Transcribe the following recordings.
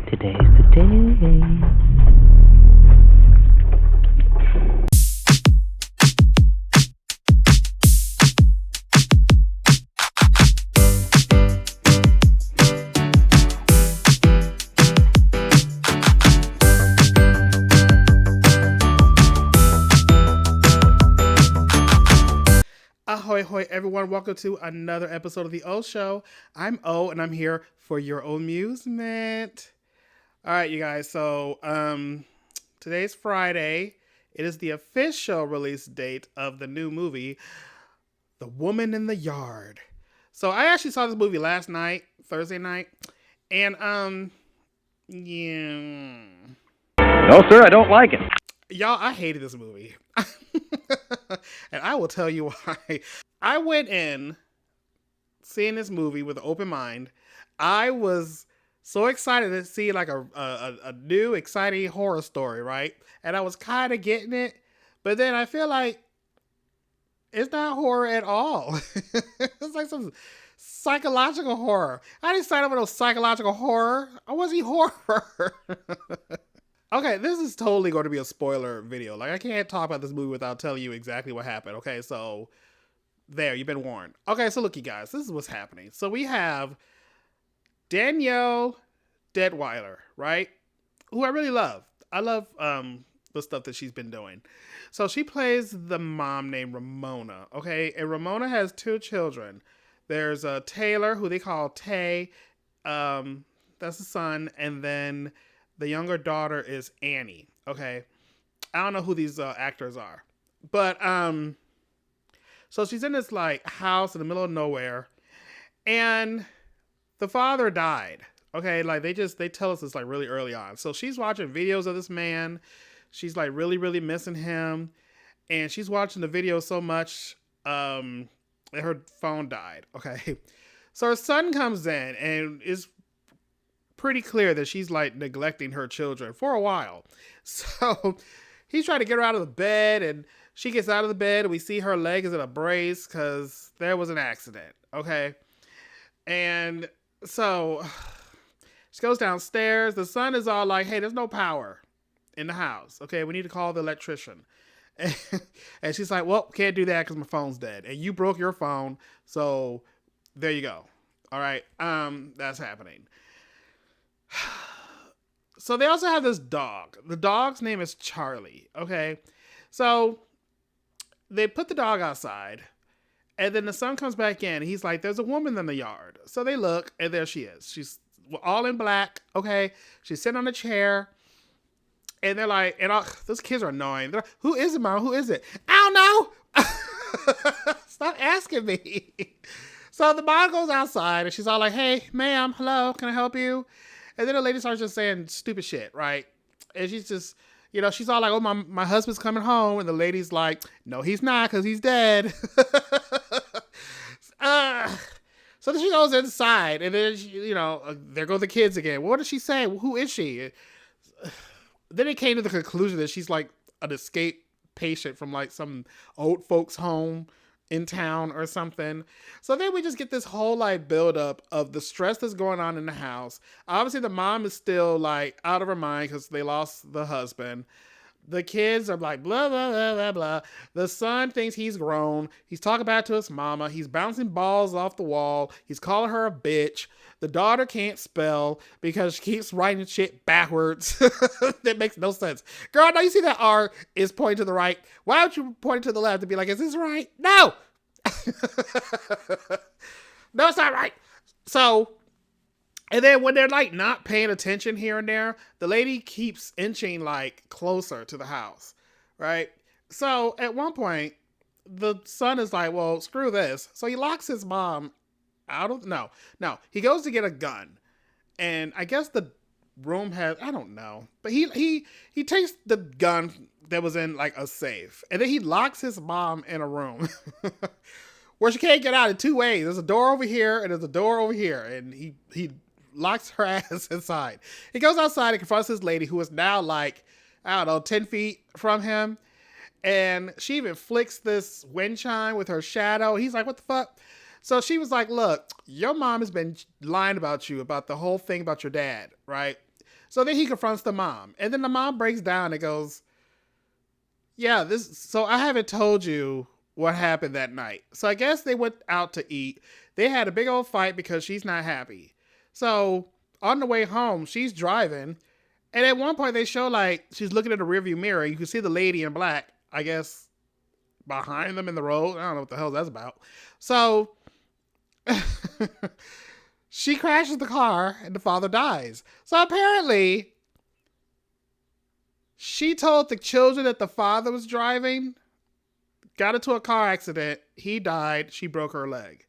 Today's the day. Ahoy, hoy, everyone. Welcome to another episode of The O Show. I'm O, and I'm here for your amusement. All right, you guys. So, today's Friday. It is the official release date of the new movie, The Woman in the Yard. So, I actually saw this movie last night, Thursday night. And, yeah. No, sir, I don't like it. Y'all, I hated this movie. And I will tell you why. I went in seeing this movie with an open mind. I was so excited to see like a new exciting horror story, right? And I was kind of getting it, but then I feel like it's not horror at all. It's like some psychological horror. I didn't sign up for no psychological horror. I wasn't horror. Okay, this is totally going to be a spoiler video. Like, I can't talk about this movie without telling you exactly what happened. Okay, so there, you've been warned. Okay, so look, you guys, this is what's happening. So we have Danielle Detweiler, right? Who I really love. I love the stuff that she's been doing. So she plays the mom named Ramona, okay? And Ramona has two children. There's Taylor, who they call Tay. That's the son. And then the younger daughter is Annie, okay? I don't know who these actors are. But, so she's in this, like, house in the middle of nowhere. And the father died, okay? Like, they tell us this, like, really early on. So she's watching videos of this man. She's, like, really, really missing him. And she's watching the video so much that her phone died, okay? So her son comes in and is pretty clear that she's like neglecting her children for a while. So he's trying to get her out of the bed, and she gets out of the bed and we see her leg is in a brace because there was an accident. Okay. And so she goes downstairs. The son is all like, hey, there's no power in the house. Okay. We need to call the electrician. And she's like, well, can't do that because my phone's dead. And you broke your phone. So there you go. All right. That's happening. So they also have this dog. The dog's name is Charlie, okay? So they put the dog outside, and then the son comes back in, and he's like, there's a woman in the yard. So they look, and there she is. She's all in black, okay? She's sitting on a chair, and they're like, those kids are annoying. They're like, who is it, Mom? Who is it? I don't know. Stop asking me. So the mom goes outside, and she's all like, hey, ma'am, hello, can I help you? And then the lady starts just saying stupid shit, right? And she's just, she's all like, oh, my husband's coming home. And the lady's like, no, he's not, because he's dead. So then she goes inside, and then, there go the kids again. What did she say? Who is she? Then it came to the conclusion that she's like an escape patient from like some old folks home in town or something. So then we just get this whole like build up of the stress that's going on in the house. Obviously the mom is still like out of her mind because they lost the husband. The kids are like blah blah blah blah blah. The son thinks he's grown. He's talking back to his mama. He's bouncing balls off the wall. He's calling her a bitch. The daughter can't spell because she keeps writing shit backwards. That makes no sense. Girl, now you see that R is pointing to the right. Why would you point to the left and be like, is this right? No! No, it's not right. So, and then when they're like not paying attention here and there, the lady keeps inching like closer to the house, right? So at one point, the son is like, well, screw this. So he locks his mom out of, no, he goes to get a gun. And I guess the room has, I don't know, but he takes the gun that was in like a safe, and then he locks his mom in a room where she can't get out in two ways. There's a door over here and there's a door over here, and he locks her ass inside. He goes outside and confronts this lady who is now like, I don't know, 10 feet from him. And she even flicks this wind chime with her shadow. He's like, what the fuck? So she was like, look, your mom has been lying about you, about the whole thing about your dad, right? So then he confronts the mom. And then the mom breaks down and goes, yeah, so I haven't told you what happened that night. So I guess they went out to eat. They had a big old fight because she's not happy. So on the way home, she's driving. And at one point they show like she's looking in the rearview mirror. You can see the lady in black, I guess, behind them in the road. I don't know what the hell that's about. So she crashes the car and the father dies. So apparently she told the children that the father was driving, got into a car accident, he died, she broke her leg.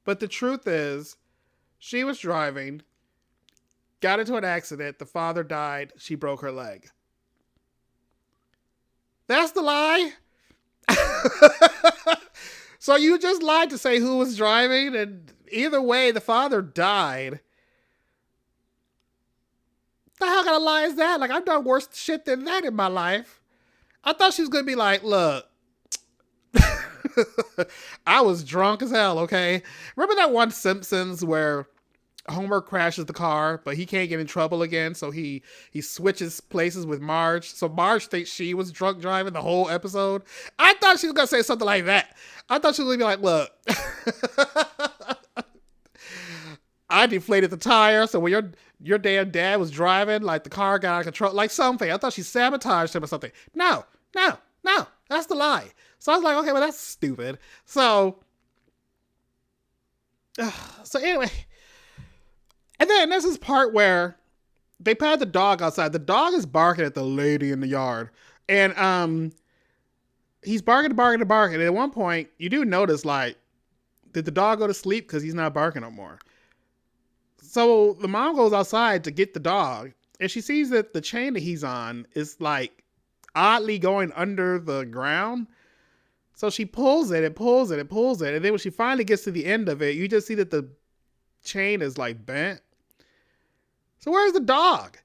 But the truth is, she was driving, got into an accident, the father died, she broke her leg. That's the lie? So you just lied to say who was driving, and either way, the father died. The hell kind of lie is that? Like, I've done worse shit than that in my life. I thought she was going to be like, look, I was drunk as hell, okay? Remember that one Simpsons where Homer crashes the car, but he can't get in trouble again, so he switches places with Marge. So Marge thinks she was drunk driving the whole episode. I thought she was going to say something like that. I thought she was going to be like, look, I deflated the tire, so when your damn dad was driving, like the car got out of control, like something. I thought she sabotaged him or something. No, that's the lie. So I was like, okay, well, that's stupid. So anyway, and then there's this part where they pat the dog outside. The dog is barking at the lady in the yard, and he's barking. And at one point, you do notice, like, did the dog go to sleep because he's not barking no more? So the mom goes outside to get the dog, and she sees that the chain that he's on is like oddly going under the ground. So she pulls it and pulls it and pulls it. And then when she finally gets to the end of it, you just see that the chain is like bent. So where's the dog?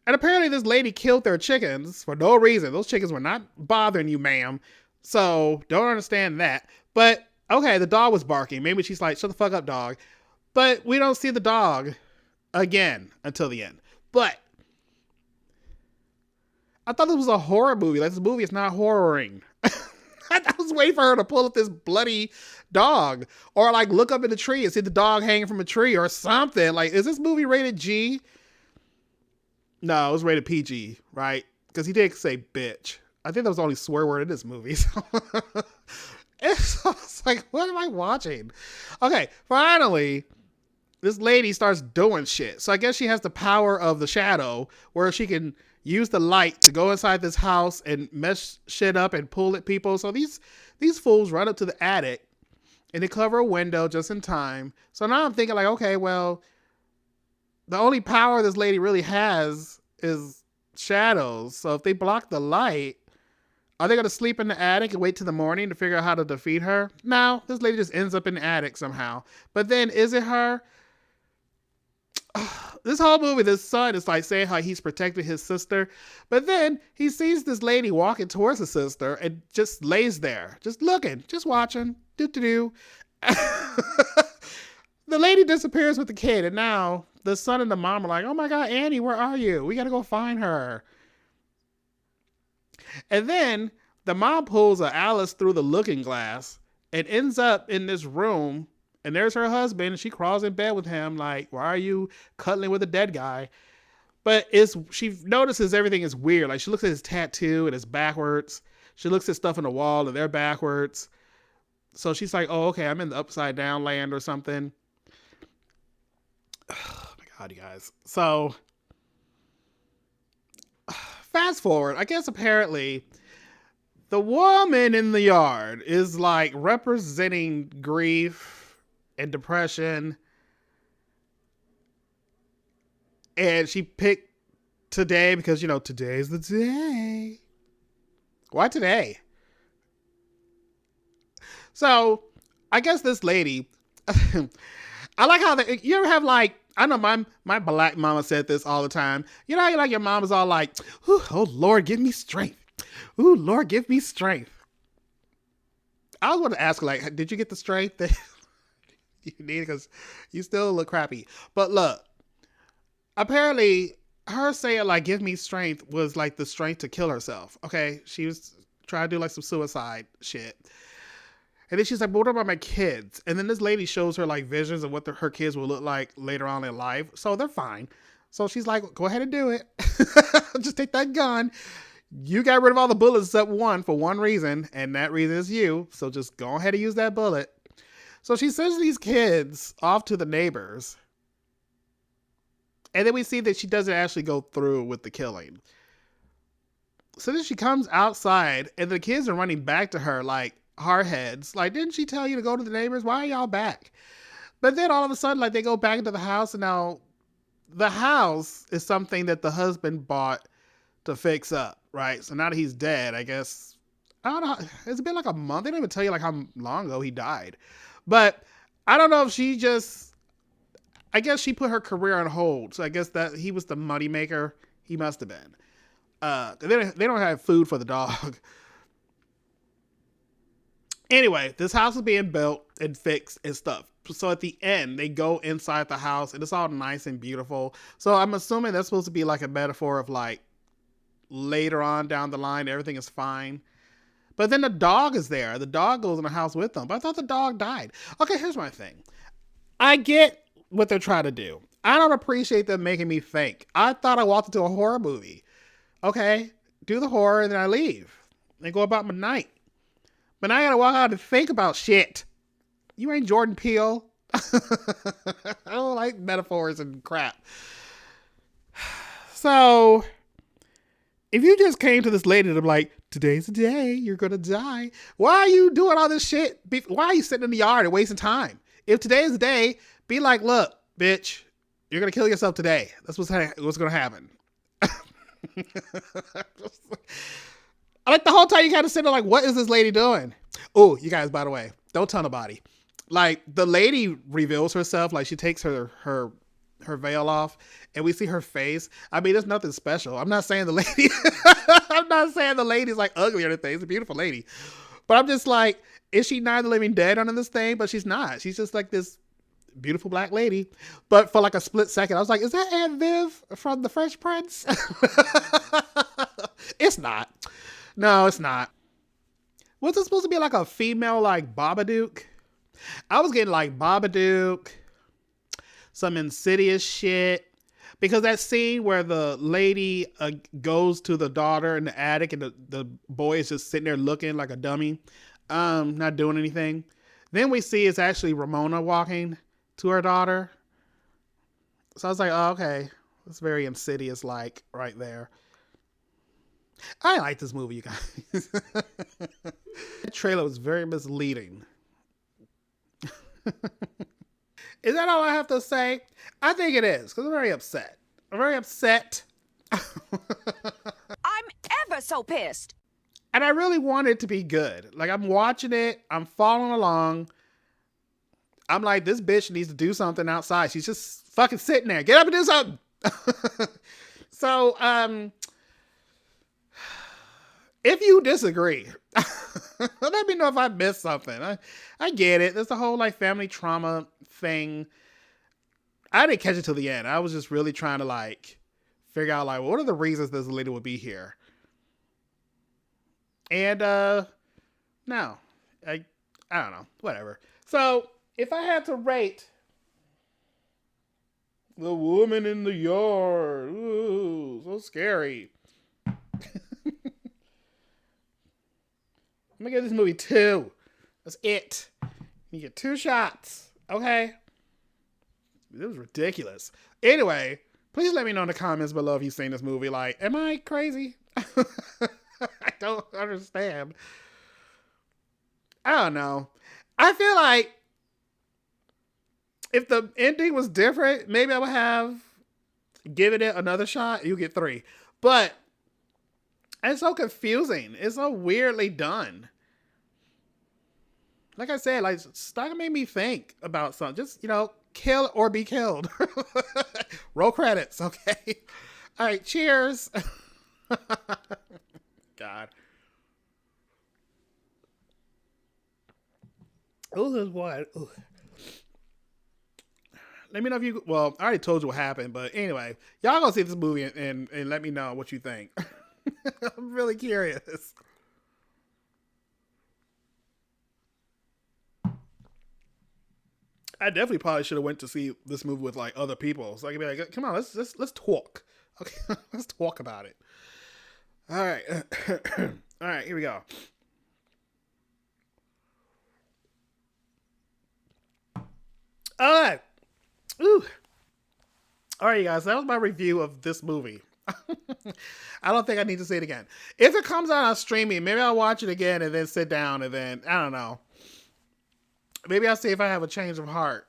And apparently this lady killed their chickens for no reason. Those chickens were not bothering you, ma'am. So don't understand that. But okay, the dog was barking. Maybe she's like, shut the fuck up, dog. But we don't see the dog again until the end. But I thought this was a horror movie. Like, this movie is not horroring. I was waiting for her to pull up this bloody dog, or like look up in the tree and see the dog hanging from a tree or something. Like, is this movie rated G? No, it was rated PG, right? Because he did say bitch. I think that was the only swear word in this movie. So it's like, what am I watching? Okay, finally, this lady starts doing shit. So I guess she has the power of the shadow where she can use the light to go inside this house and mess shit up and pull at people. So these fools run up to the attic and they cover a window just in time. So now I'm thinking like, okay, well, the only power this lady really has is shadows. So if they block the light, are they going to sleep in the attic and wait till the morning to figure out how to defeat her? No, this lady just ends up in the attic somehow. But then is it her? This whole movie, this son is like saying how he's protecting his sister, but then he sees this lady walking towards his sister and just lays there, just looking, just watching. The lady disappears with the kid, and now the son and the mom are like, oh my God, Annie, where are you? We got to go find her. And then the mom pulls a Alice through the looking glass and ends up in this room. And there's her husband, and she crawls in bed with him like, why are you cuddling with a dead guy? But she notices everything is weird. Like, she looks at his tattoo and it's backwards. She looks at stuff on the wall and they're backwards. So she's like, oh, okay, I'm in the upside down land or something. Oh my God, you guys. So fast forward, I guess apparently the woman in the yard is like representing grief and depression, and she picked today because, you know, today's the day. Why today? So I guess this lady, I like how you ever have like, I know my black mama said this all the time. You know how like your mom is all like, oh Lord, give me strength. Ooh, Lord, give me strength. I was going to ask her, like, did you get the strength that you need? Because you still look crappy. But look, apparently her saying like "give me strength" was like the strength to kill herself. Okay, she was trying to do like some suicide shit. And then she's like, but what about my kids? And then this lady shows her like visions of what her kids will look like later on in life. So they're fine. So she's like, go ahead and do it. Just take that gun. You got rid of all the bullets except one for one reason, and that reason is you. So just go ahead and use that bullet. So she sends these kids off to the neighbors. And then we see that she doesn't actually go through with the killing. So then she comes outside, and the kids are running back to her like hard heads. Like, didn't she tell you to go to the neighbors? Why are y'all back? But then all of a sudden, like, they go back into the house, and now the house is something that the husband bought to fix up, right? So now that he's dead, I guess, I don't know. It's been like a month. They don't even tell you like how long ago he died. But I don't know if she just, I guess she put her career on hold. So I guess that he was the money maker. He must have been. They don't have food for the dog. Anyway, this house is being built and fixed and stuff. So at the end, they go inside the house and it's all nice and beautiful. So I'm assuming that's supposed to be like a metaphor of like later on down the line, everything is fine. But then the dog is there. The dog goes in the house with them. But I thought the dog died. Okay, here's my thing. I get what they're trying to do. I don't appreciate them making me think. I thought I walked into a horror movie. Okay, do the horror and then I leave and go about my night. But now I gotta walk out and think about shit. You ain't Jordan Peele. I don't like metaphors and crap. So, if you just came to this lady and I'm like, today's the day, you're gonna die. Why are you doing all this shit? Why are you sitting in the yard and wasting time? If today is the day, be like, look, bitch, you're gonna kill yourself today. That's what's gonna happen. Like the whole time you kind of sit there like, what is this lady doing? Oh, you guys, by the way, don't tell nobody. Like the lady reveals herself, like she takes her veil off and we see her face. I mean, there's nothing special. I'm not saying the lady, I'm not saying the lady's like ugly or anything. It's a beautiful lady. But I'm just like, is she Night of the Living Dead under this thing? But she's not. She's just like this beautiful black lady. But for like a split second, I was like, is that Aunt Viv from The Fresh Prince? It's not. No, it's not. Was it supposed to be like a female like Babadook? I was getting like Babadook, some Insidious shit. Because that scene where the lady goes to the daughter in the attic and the boy is just sitting there looking like a dummy, not doing anything. Then we see it's actually Ramona walking to her daughter. So I was like, oh, okay. It's very Insidious like right there. I like this movie, you guys. The trailer was very misleading. Is that all I have to say? I think it is, because I'm very upset. I'm very upset. I'm ever so pissed. And I really want it to be good. Like, I'm watching it. I'm following along. I'm like, this bitch needs to do something outside. She's just fucking sitting there. Get up and do something. So, if you disagree, let me know if I missed something. I get it. There's a whole like family trauma thing. I didn't catch it till the end. I was just really trying to like figure out like what are the reasons this lady would be here. And no, I don't know. Whatever. So if I had to rate The Woman in the Yard, ooh, so scary. I'm gonna give this movie 2. That's it. You get 2 shots. Okay? It was ridiculous. Anyway, please let me know in the comments below if you've seen this movie. Like, am I crazy? I don't understand. I don't know. I feel like if the ending was different, maybe I would have given it another shot. You get 3. But it's so confusing. It's so weirdly done. Like I said, like, Stalker made me think about something. Just, kill or be killed. Roll credits, okay? All right, cheers. God. Oh, there's one. Ooh. Let me know if you. Well, I already told you what happened, but anyway, y'all gonna see this movie and let me know what you think. I'm really curious. I definitely probably should have went to see this movie with like other people, so I could be like, "Come on, let's talk. Okay, let's talk about it." All right, all right, here we go. All right, ooh, all right, you guys. That was my review of this movie. I don't think I need to say it again. If it comes out on streaming, maybe I'll watch it again and then sit down and then I don't know. Maybe I'll see if I have a change of heart.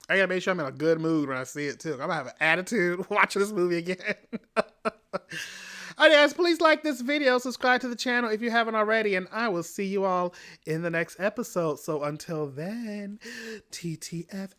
I gotta make sure I'm in a good mood when I see it too. I'm gonna have an attitude watching this movie again. Alright guys, please like this video, subscribe to the channel if you haven't already, and I will see you all in the next episode. So until then, TTFN.